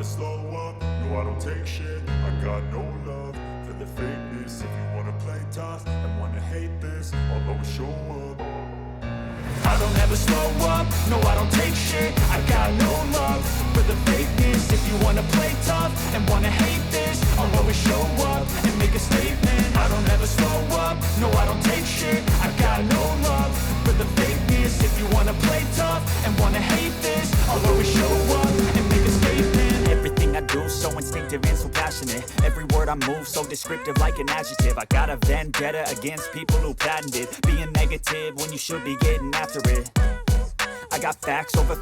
slow up, no I don't take shit. I got no love for the fakeness. If you wanna play tough and wanna hate this, I'll always show up. I don't ever slow up, no I don't take shit. I got no love for the fakeness. If you wanna play tough and wanna hate this, I'll always show up and make a statement. I don't ever slow up, no I don't take shit. I got no love for the fakeness. If you wanna play tough and wanna hate this, I'll always show up and make a statement. Everything I do so instinctive and so passionate. Every word I move so descriptive like an adjective. I got a vendetta against people who patented being negative when you should be getting after it. I got facts over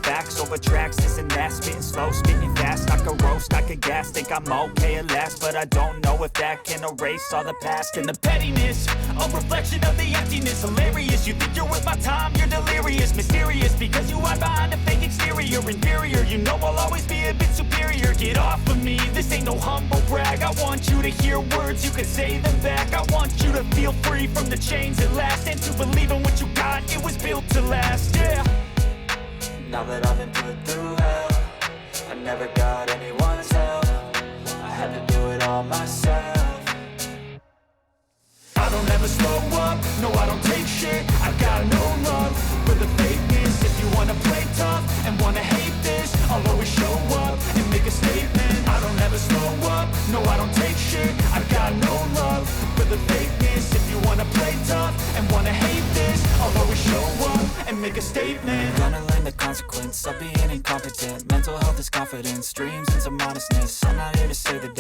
tracks, this and that. Spitting slow, speaking fast, I could roast, I could gas. Think I'm okay at last, but I don't know if that can erase all the past. And the pettiness, a reflection of the emptiness. Hilarious, you think you're worth my time, you're delirious. Mysterious, because you hide behind a fake exterior. Inferior, you know I'll always be a bit superior. Get off of me, this ain't no humble brag. I want you to hear words, you can say them back. I want you to feel free from the chains at last, and to believe in what you got, it was built to last, yeah. Now that I've been put through hell, I never got anyone's help. I had to do it all myself. I don't ever slow up, no I don't take shit. I got no love for the fakeness. If you wanna play tough and wanna hate this, I'll always show up and make a statement. I don't ever slow up, no I don't take shit. I got no love for the fakeness. If you wanna play tough and wanna hate this, I'll always show up and make a statement. Gonna learn the consequence of being incompetent. Mental health is confidence, dreams and some honestness. I'm not here to say that